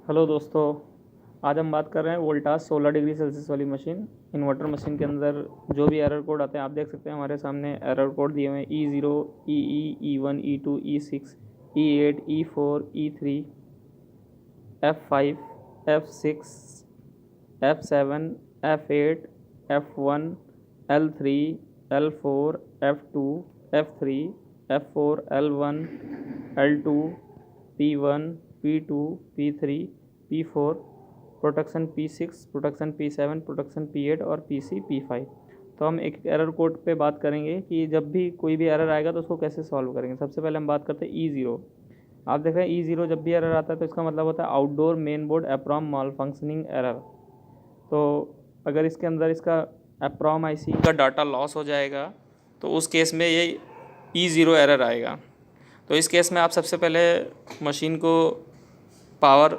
Hello दोस्तों। आज हम बात कर रहे हैं वोल्टास 16 डिग्री सेल्सियस वाली मशीन। इन्वर्टर मशीन के अंदर जो भी एरर कोड आते हैं आप देख सकते हैं, हमारे सामने एरर कोड दिए हुए हैं E0, EE, E1, E2, E6, E8, E4, E3, F5, F6, F7, F8, F1, L3, L4, F2, F3, F4, L1, L2, P1, P2, P3, P4, protection P6, protection P7, protection P8 और PC P5। तो हम एक error code पे बात करेंगे कि जब भी कोई भी एरर आएगा तो उसको कैसे सॉल्व करेंगे। सबसे पहले हम बात करते हैं E0। आप देख रहे हैं E0 जब भी एरर आता है तो इसका मतलब होता है आउटडोर मेन बोर्ड एप्रॉम माल फंक्शनिंग एरर। तो अगर इसके अंदर इसका एप्रॉम आईसी का डाटा लॉस हो जाएगा तो उस केस में ये E0 एरर आएगा। तो इस केस में आप सबसे पहले मशीन को पावर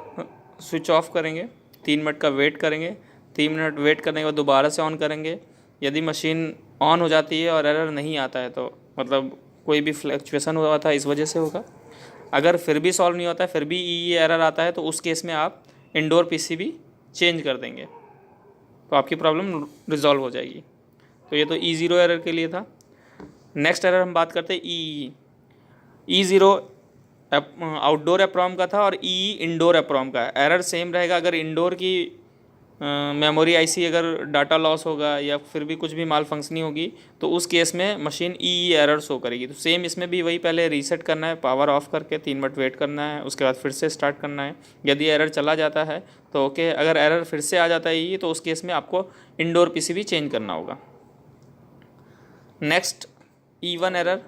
स्विच ऑफ करेंगे, 3 मिनट का वेट करेंगे, 3 मिनट वेट करने के बाद दोबारा से ऑन करेंगे। यदि मशीन ऑन हो जाती है और एरर नहीं आता है तो मतलब कोई भी फ्लक्चुएसन हुआ था इस वजह से होगा। अगर फिर भी सॉल्व नहीं होता है, फिर भी ई एरर आता है, तो उस केस में आप इंडोर पीसीबी चेंज कर देंगे तो आपकी प्रॉब्लम रिजॉल्व हो जाएगी। तो ये तो E0 एरर के लिए था। नेक्स्ट एरर हम बात करते हैं E0 आउटडोर एप्रॉम का था और ई इंडोर एप्रॉम का। एरर सेम रहेगा। अगर इंडोर की मेमोरी आईसी अगर डाटा लॉस होगा या फिर भी कुछ भी माल फंक्शनिंग होगी तो उस केस में मशीन ई एरर शो करेगी। तो सेम इसमें भी वही, पहले रीसेट करना है, पावर ऑफ करके 3 मिनट वेट करना है, उसके बाद फिर से स्टार्ट करना है। यदि एरर चला जाता है तो ओके, अगर एरर फिर से आ जाता है ई तो उस केस में आपको इंडोर पीसीबी चेंज करना होगा। Next E1 error.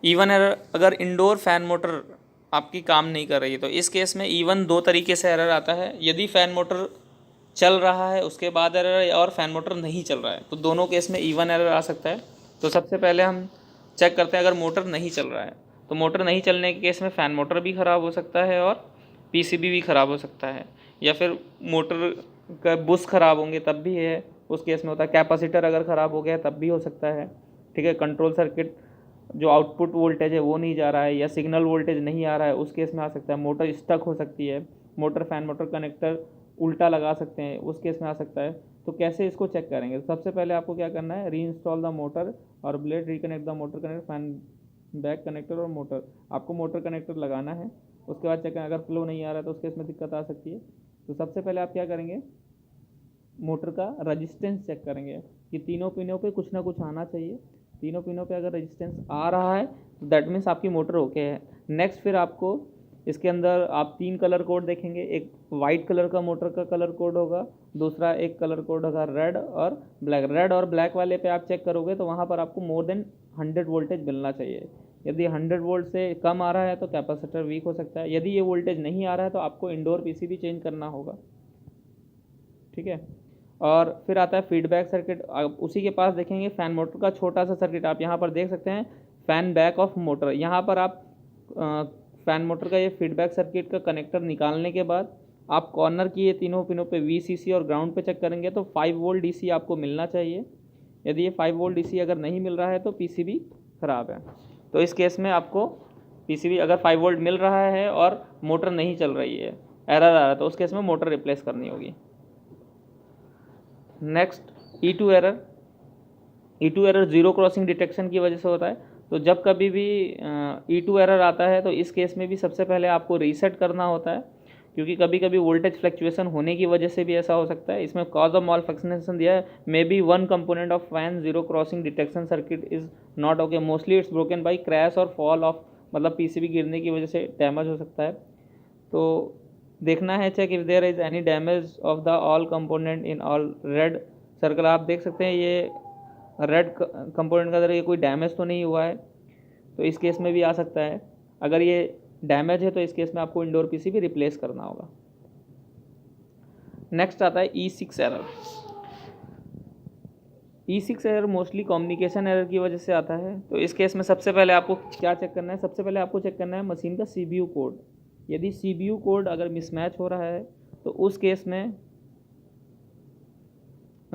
E1 error अगर इंडोर फैन मोटर आपकी काम नहीं कर रही है तो इस केस में E1 दो तरीके से एरर आता है। यदि फ़ैन मोटर चल रहा है उसके बाद एरर, और फैन मोटर नहीं चल रहा है, तो दोनों केस में E1 एरर आ सकता है। तो सबसे पहले हम चेक करते हैं, अगर मोटर नहीं चल रहा है तो मोटर नहीं चलने के केस में फ़ैन मोटर भी ख़राब हो सकता है और पीसीबी भी ख़राब हो सकता है, या फिर मोटर का बुश ख़राब होंगे तब भी है, उस केस में होता है। कैपेसिटर अगर ख़राब हो गया तब भी हो सकता है। ठीक है, कंट्रोल सर्किट जो आउटपुट वोल्टेज है वो नहीं जा रहा है या सिग्नल वोल्टेज नहीं आ रहा है, उस केस में आ सकता है। मोटर स्टक हो सकती है, मोटर फैन मोटर कनेक्टर उल्टा लगा सकते हैं, उस केस में आ सकता है। तो कैसे इसको चेक करेंगे? तो सबसे पहले आपको क्या करना है, री इंस्टॉल द मोटर और blade reconnect the motor connector fan back connector और मोटर। आपको मोटर कनेक्टर लगाना है, उसके बाद चेक करें। अगर फ्लो नहीं आ रहा है तो उस केस में दिक्कत आ सकती है। तो सबसे पहले आप क्या करेंगे, मोटर का रजिस्टेंस चेक करेंगे कि तीनों पिनों पे कुछ ना कुछ आना चाहिए। तीनों पिनों पे अगर रेजिस्टेंस आ रहा है तो दैट मीन्स आपकी मोटर ओके है। नेक्स्ट फिर आपको इसके अंदर आप 3 कलर कोड देखेंगे। एक वाइट कलर का मोटर का कलर कोड होगा, दूसरा एक कलर कोड होगा रेड और ब्लैक। रेड और ब्लैक वाले पे आप चेक करोगे तो वहाँ पर आपको मोर देन 100 वोल्टेज मिलना चाहिए। यदि 100 वोल्ट से कम आ रहा है तो कैपेसिटर वीक हो सकता है। यदि ये वोल्टेज नहीं आ रहा है तो आपको इंडोर पीसीबी चेंज करना होगा। ठीक है, और फिर आता है फीडबैक सर्किट। आप उसी के पास देखेंगे फैन मोटर का छोटा सा सर्किट, आप यहाँ पर देख सकते हैं फैन बैक ऑफ मोटर। यहाँ पर आप फैन मोटर का ये फीडबैक सर्किट का कनेक्टर निकालने के बाद आप कॉर्नर की ये तीनों पिनों पे VCC और ग्राउंड पे चेक करेंगे तो 5 वोल्ट DC आपको मिलना चाहिए। यदि ये 5 वोल्ट DC अगर नहीं मिल रहा है तो PCB ख़राब है। तो इस केस में आपको PCB अगर 5 वोल्ट मिल रहा है और मोटर नहीं चल रही है, एरर आ रहा है, तो उस केस में मोटर रिप्लेस करनी होगी। Next E2 error. E2 error zero crossing detection की वजह से होता है। तो जब कभी भी E2 एरर आता है तो इस केस में भी सबसे पहले आपको रीसेट करना होता है, क्योंकि कभी कभी वोल्टेज फ्लक्चुएशन होने की वजह से भी ऐसा हो सकता है। इसमें कॉज ऑफ मॉल फंक्शनेशन दिया है, may be one component of fan zero crossing detection circuit is not okay, mostly it's broken by crash और फॉल ऑफ, मतलब पीसीबी गिरने की वजह से डैमेज हो सकता है। तो देखना है check if there is any damage of the all component in all red circle. आप देख सकते हैं ये रेड कंपोनेंट का अंदर ये कोई डैमेज तो नहीं हुआ है, तो इस केस में भी आ सकता है। अगर ये डैमेज है तो इस केस में आपको इंडोर पीसीबी रिप्लेस करना होगा। नेक्स्ट आता है E6 error. E6 error mostly communication error की वजह से आता है। तो इस केस में सबसे पहले आपको क्या चेक करना है, सबसे पहले आपको चेक करना है मशीन का CPU कोड। यदि CPU कोड अगर मिसमैच हो रहा है तो उस केस में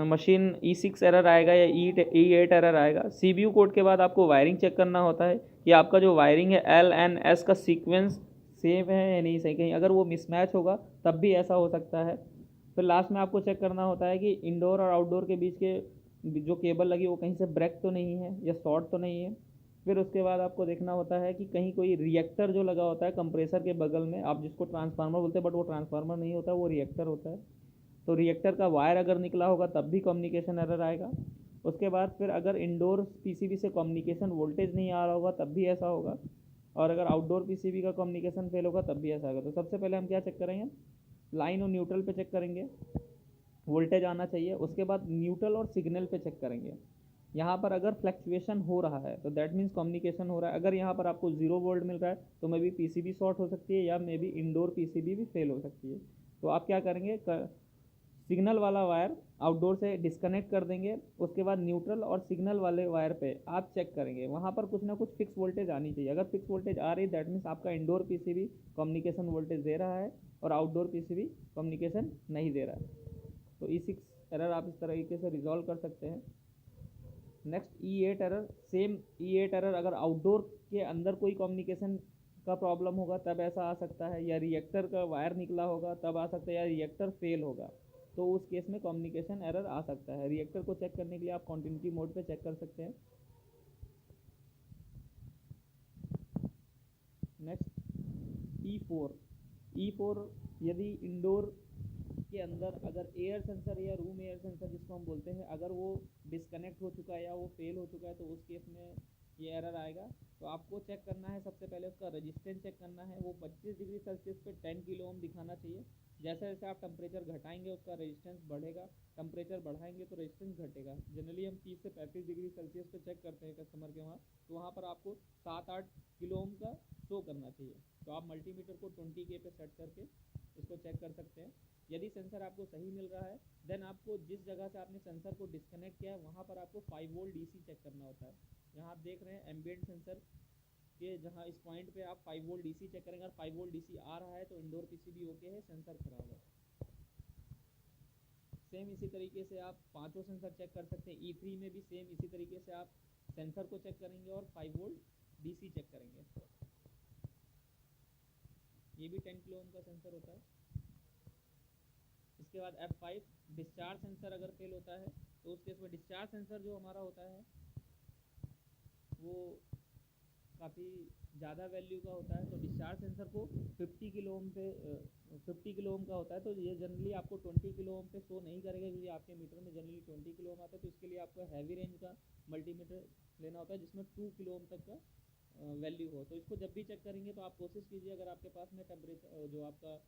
मशीन E6 एरर आएगा या E8 एरर आएगा। CPU कोड के बाद आपको वायरिंग चेक करना होता है कि आपका जो वायरिंग है LNS का सीक्वेंस सेम है या नहीं सही, कहीं अगर वो मिसमैच होगा तब भी ऐसा हो सकता है। फिर लास्ट में आपको चेक करना होता है कि इंडोर और आउटडोर के बीच के जो केबल लगी वो कहीं से ब्रेक तो नहीं है या शॉर्ट तो नहीं है। फिर उसके बाद आपको देखना होता है कि कहीं कोई रिएक्टर जो लगा होता है कंप्रेसर के बगल में, आप जिसको ट्रांसफार्मर बोलते हैं बट वो ट्रांसफार्मर नहीं होता, वो रिएक्टर होता है। तो रिएक्टर का वायर अगर निकला होगा तब भी कम्युनिकेशन एरर आएगा। उसके बाद फिर अगर इंडोर पीसीबी से कम्युनिकेशन वोल्टेज नहीं आ रहा होगा तब भी ऐसा होगा, और अगर आउटडोर पीसीबी का कम्युनिकेशन फेल होगा तब भी ऐसा होगा। तो सबसे पहले हम क्या चेक करेंगे, लाइन और न्यूट्रल पे चेक करेंगे, वोल्टेज आना चाहिए। उसके बाद न्यूट्रल और सिग्नल पे चेक करेंगे। यहाँ पर अगर फ्लक्चुएशन हो रहा है तो दैट मीन्स कम्युनिकेशन हो रहा है। अगर यहाँ पर आपको 0 वोल्ट मिल रहा है तो मे बी पीसीबी शॉर्ट हो सकती है या मे बी इंडोर पीसीबी भी फेल हो सकती है। तो आप क्या करेंगे, सिग्नल वाला वायर आउटडोर से डिस्कनेक्ट कर देंगे। उसके बाद न्यूट्रल और सिग्नल वाले वायर पे आप चेक करेंगे, वहाँ पर कुछ ना कुछ फिक्स वोल्टेज आनी चाहिए। अगर फिक्स वोल्टेज आ रही दैट मीन्स आपका इंडोर पीसीबी कम्युनिकेशन वोल्टेज दे रहा है और आउटडोर पीसीबी कम्युनिकेशन नहीं दे रहा है। तो E6 एरर आप इस तरीके से रिजॉल्व कर सकते हैं। Next E8 error, same E8 error अगर आउटडोर के अंदर कोई कम्युनिकेशन का प्रॉब्लम होगा तब ऐसा आ सकता है, या रिएक्टर का वायर निकला होगा तब आ सकता है, या रिएक्टर फेल होगा तो उस केस में कम्युनिकेशन एरर आ सकता है। रिएक्टर को चेक करने के लिए आप कॉन्टिन्यूटी मोड पे चेक कर सकते हैं। नेक्स्ट E4 यदि इंडोर के अंदर अगर एयर सेंसर या रूम एयर सेंसर जिसको हम बोलते हैं अगर वो डिस्कनेक्ट हो चुका है या वो फेल हो चुका है तो उस केस में ये एरर आएगा। तो आपको चेक करना है, सबसे पहले उसका रेजिस्टेंस चेक करना है। वो 25 डिग्री सेल्सियस पे 10 किलो ओम दिखाना चाहिए। जैसे जैसे आप टेम्परेचर घटाएंगे उसका रेजिस्टेंस बढ़ेगा, टेम्परेचर बढ़ाएंगे तो रेजिस्टेंस घटेगा। जनरली हम 30 से 35 डिग्री सेल्सियस पे चेक करते हैं कस्टमर के वहाँ, तो वहाँ पर आपको 7-8 किलो ओम का शो करना चाहिए। तो आप मल्टीमीटर को 20K पे सेट करके इसको चेक कर सकते हैं। यदि सेंसर आपको सही मिल रहा है देन आपको जिस जगह से आपने सेंसर को डिस्कनेक्ट किया है वहाँ पर आपको 5 वोल्ट डीसी चेक करना होता है। यहाँ आप देख रहे हैं एम्बिएंट सेंसर के जहाँ इस पॉइंट पे आप 5 वोल्ट डीसी चेक करेंगे। अगर 5 वोल्ट डीसी आ रहा है तो इंडोर पीसीबी ओके है, सेंसर खराब है। सेम इसी तरीके से आप पांचों सेंसर चेक कर सकते हैं। E3 में भी सेम इसी तरीके से आप सेंसर को चेक करेंगे और 5 वोल्ट डीसी चेक करेंगे। ये भी 10 किलो ओम का सेंसर होता है। इसके बाद F5 डिस्चार्ज सेंसर अगर फेल होता है तो उस केस में डिस्चार्ज सेंसर जो हमारा होता है वो काफ़ी ज़्यादा वैल्यू का होता है। तो डिस्चार्ज सेंसर को 50 किलो ओम पे 50 किलो ओम का होता है। तो ये जनरली आपको 20 किलो ओम पे शो नहीं करेगा क्योंकि आपके मीटर में जनरली 20 किलो ओम आता है। तो इसके लिए आपको हैवी रेंज का मल्टीमीटर लेना होता है जिसमें 2 किलो ओम तक का वैल्यू हो। तो इसको जब भी चेक करेंगे तो आप कोशिश कीजिए, अगर आपके पास में टेम्परेचर जो आपका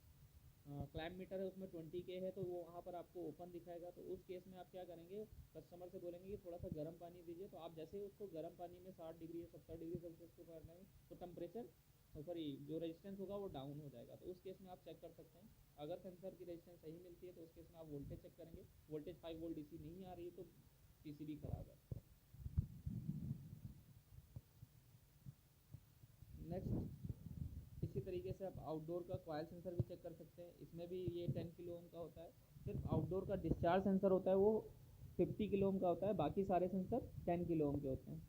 क्लाइम मीटर है उसमें 20K है तो वो वहाँ पर आपको ओपन दिखाएगा। तो उस केस में आप क्या करेंगे, कस्टमर से बोलेंगे कि थोड़ा सा गर्म पानी दीजिए। तो आप जैसे ही उसको गर्म पानी में 60 डिग्री या 70 डिग्री सेल्सियस को करना है तो टेम्परेचर सॉरी जो रेजिस्टेंस होगा वो डाउन हो जाएगा। तो उस केस में आप चेक कर सकते हैं। अगर सेंसर की रेजिस्टेंस सही मिलती है तो उस केस में आप वोल्टेज चेक करेंगे। वोल्टेज 5 वोल्ट डीसी नहीं आ रही है तो पीसीबी खराब है। नेक्स्ट इसी तरीके से आप आउटडोर का कॉइल सेंसर भी चेक कर सकते हैं। इसमें भी ये 10 किलो ओम का होता है। सिर्फ आउटडोर का डिस्चार्ज सेंसर होता है वो 50 किलो ओम का होता है, बाकी सारे सेंसर 10 किलो ओम के होते हैं।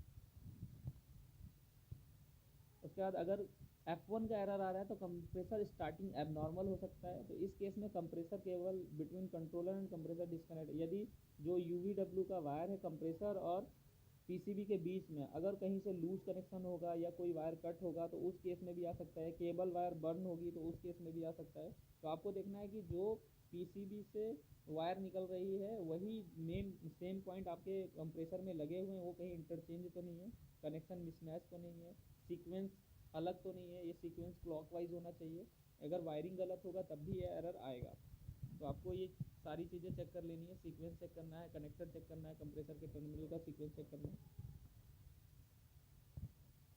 उसके बाद अगर F1 का एरर आ रहा है तो कंप्रेसर स्टार्टिंग एबनॉर्मल हो सकता है। तो इस केस में कंप्रेसर केवल between controller and compressor disconnect, यदि जो UVW का वायर है कंप्रेसर और पीसीबी के बीच में अगर कहीं से लूज कनेक्शन होगा या कोई वायर कट होगा तो उस केस में भी आ सकता है। केबल वायर बर्न होगी तो उस केस में भी आ सकता है। तो आपको देखना है कि जो पीसीबी से वायर निकल रही है वही मेन सेम पॉइंट आपके कंप्रेसर में लगे हुए हैं, वो कहीं इंटरचेंज तो नहीं है, कनेक्शन मिसमैच तो नहीं है, सीक्वेंस अलग तो नहीं है, ये सीक्वेंस क्लॉकवाइज होना चाहिए। अगर वायरिंग गलत होगा तब भी ये एरर आएगा। तो आपको ये सारी चीज़ें चेक कर लेनी है, सीक्वेंस चेक करना है, कनेक्टर चेक करना है, कंप्रेसर के टर्मिनल का सीक्वेंस चेक करना है।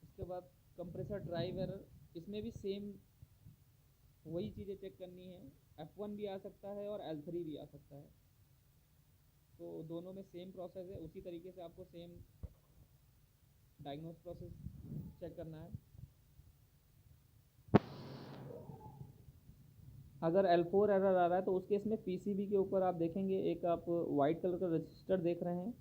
उसके बाद कंप्रेसर ड्राइव एरर, इसमें भी सेम वही चीज़ें चेक करनी है। F1 भी आ सकता है और L3 भी आ सकता है। तो दोनों में सेम प्रोसेस है, उसी तरीके से आपको सेम डायग्नोस प्रोसेस चेक करना है। अगर L4 एरर आ रहा है तो उस केस में पीसीबी के ऊपर आप देखेंगे एक आप वाइट कलर का रजिस्टर देख रहे हैं।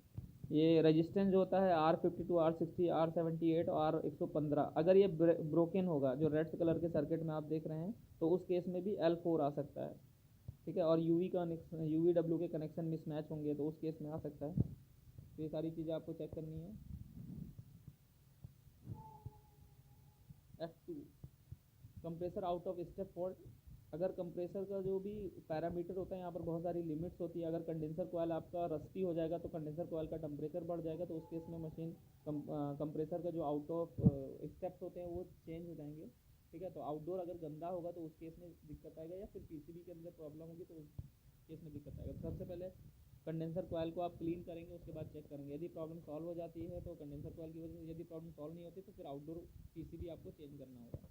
ये रेजिस्टेंस जो होता है R52, R60, R78 और R115, अगर ये ब्रोकन होगा, जो रेड कलर के सर्किट में आप देख रहे हैं, तो उस केस में भी L4 आ सकता है। ठीक है, और UV के कनेक्शन मिसमैच होंगे तो उस केस में आ सकता है। तो ये सारी चीज़ें आपको चेक करनी है। F2, compressor out of step fault. अगर कंप्रेसर का जो भी पैरामीटर होता है, यहाँ पर बहुत सारी लिमिट्स होती है। अगर कंडेंसर कोयल आपका रस्टी हो जाएगा तो कंडेंसर कोयल का टेम्परेचर बढ़ जाएगा, तो उस केस में मशीन कंप्रेसर का जो आउट ऑफ स्टेप्स होते हैं वो चेंज हो जाएंगे। ठीक है, तो आउटडोर अगर गंदा होगा तो उस केस में दिक्कत आएगा, या फिर पीसीबी के अंदर प्रॉब्लम होगी तो उस केस में दिक्कत आएगा। सबसे पहले कंडेंसर कोयल को आप क्लीन करेंगे, उसके बाद चेक करेंगे। यदि प्रॉब्लम सॉल्व हो जाती है तो कंडेंसर कोयल की वजह से, यदि प्रॉब्लम सॉल्व नहीं होती तो फिर आउटडोर पीसीबी आपको चेंज करना होगा।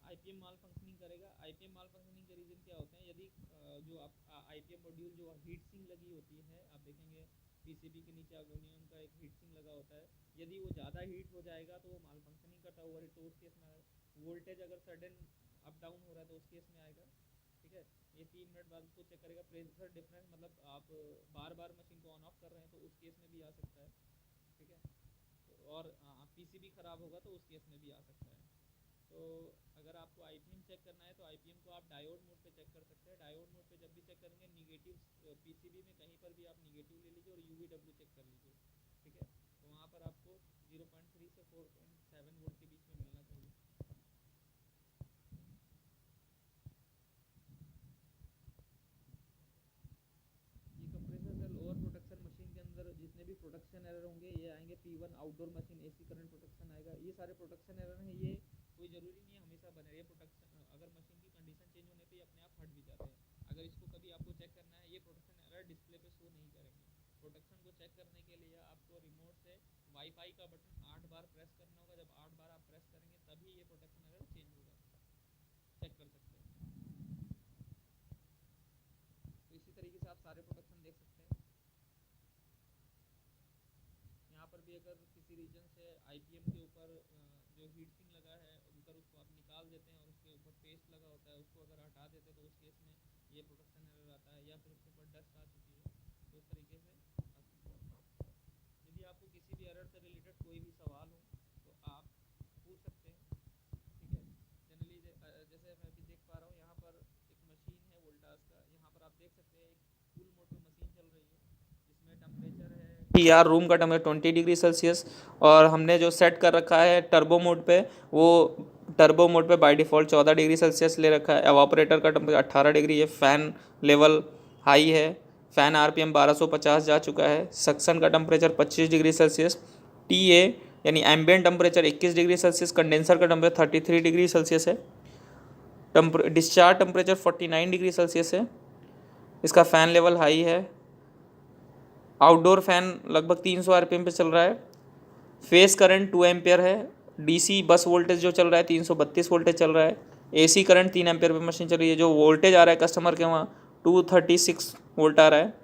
आईपीएम माल फंक्शनिंग करेगा। आईपीएम माल फंक्शनिंग के रीज़न क्या होते हैं? यदि जो आप आईपीएम मॉड्यूल जो हीट सिंक लगी होती है, आप देखेंगे पीसीबी के नीचे एल्युमिनियम का एक हीट सिंक लगा होता है, यदि वो ज़्यादा हीट हो जाएगा तो वो माल फंक्शनिंग करता है, ओवर हीट, तो उस केस में वोल्टेज अगर सडन अप डाउन हो रहा है तो उस केस में आएगा। ठीक है, ये 3 मिनट बाद उसको चेक करेगा। प्रेशर डिफरेंस, मतलब आप बार बार मशीन को ऑन ऑफ कर रहे हैं तो उस केस में भी आ सकता है। ठीक है, तो और पीसीबी ख़राब होगा तो उस केस में भी आ सकता है। तो अगर आपको आईपीएम चेक करना है तो आईपीएम को आप डायोड मोड पे चेक कर सकते हैं। डायोड मोड पे जब भी चेक करेंगे, निगेटिव पीसीबी में कहीं पर भी आप निगेटिव ले लीजिए और यूवीडब्ल्यू चेक कर लीजिए। ठीक है, तो वहाँ पर आपको 0.3 से 4.7 वोल्ट के बीच में मिलना चाहिए। ये compressor cell over protection machine के अंदर जितने भी प्रोटेक्शन एरर होंगे ये आएंगे। P1 outdoor machine AC current protection आएगा। ये सारे प्रोटेक्शन एरर हैं, ये कोई ज़रूरी नहीं है हमेशा बने रहे। प्रोटेक्शन अगर मशीन की कंडीशन चेंज होने पे ही अपने आप हट भी जाते हैं। अगर इसको कभी आपको चेक करना है, ये प्रोटेक्शन एरर डिस्प्ले पे शो नहीं करेंगे। प्रोटेक्शन को चेक करने के लिए आपको रिमोट से वाईफाई का बटन 8 बार प्रेस करना होगा। जब 8 बार आप प्रेस करेंगे तभी ये प्रोटेक्शन एरर चेंज होगा, चेक कर सकते हैं। तो इसी तरीके से आप सारे प्रोटेक्शन देख सकते हैं। यहाँ पर भी अगर किसी रीजन से आईपीएम के ऊपर जो हीट सिंक लगा है ऊपर, उसको आप निकाल देते हैं और उसके ऊपर पेस्ट लगा होता है, उसको अगर हटा देते हैं तो उस केस में ये प्रोटेक्शन एरर आता है, या फिर उसके ऊपर डस्ट आ चुकी है तो उस तरीके से आ सकता है। यदि आपको किसी भी एरर से रिलेटेड कोई भी सवाल हो तो आप पूछ सकते हैं। ठीक है, जनरली जैसे मैं अभी देख पा रहा हूँ, यहाँ पर एक मशीन है वोल्टास का। यहाँ पर आप देख सकते हैं एक फुल मोड पे मशीन चल रही है, जिसमें टेम्परेचर है यार रूम का टेम्परेचर 20 डिग्री सेल्सियस, और हमने जो सेट कर रखा है टर्बो मोड पे, वो टर्बो मोड पे बाय डिफ़ॉल्ट 14 डिग्री सेल्सियस ले रखा है। एवापोरेटर का टेम्परेचर 18 डिग्री है। फ़ैन लेवल हाई है। फ़ैन आरपीएम 1250 जा चुका है। सक्शन का टेम्परेचर 25 डिग्री सेल्सियस। टीए यानी ambient temperature 21 degree Celsius. Condenser का टेम्परेचर 33 डिग्री सेल्सियस है। डिस्चार्ज टेम्परेचर 49 डिग्री सेल्सियस है। इसका फ़ैन लेवल हाई है। आउटडोर फैन लगभग 300 आरपीएम पे चल रहा है। फेस करंट 2 एम्पेयर है। डीसी बस वोल्टेज जो चल रहा है 332 वोल्टेज चल रहा है। एसी करंट 3 एम्पेयर पे मशीन चल रही है। जो वोल्टेज आ रहा है कस्टमर के वहाँ 236 वोल्ट आ रहा है।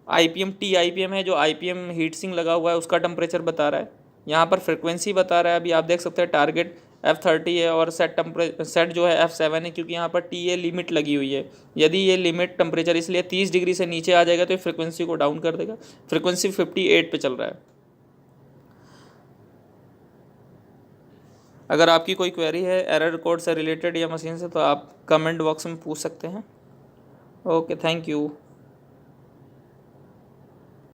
आईपीएम टी आईपीएम है, जो आईपीएम हीट सिंक लगा हुआ है उसका टेम्परेचर बता रहा है। यहाँ पर फ्रिक्वेंसी बता रहा है, अभी आप देख सकते हैं टारगेट F30 है और सेट जो है F7 है, क्योंकि यहाँ पर टी लिमिट लगी हुई है। यदि ये लिमिट टेम्परेचर इसलिए 30 डिग्री से नीचे आ जाएगा तो ये फ्रिक्वेंसी को डाउन कर देगा। फ्रिक्वेंसी 58 पे चल रहा है। अगर आपकी कोई क्वेरी है एरर कोड से रिलेटेड या मशीन से, तो आप कमेंट बॉक्स में पूछ सकते हैं। Okay, thank you.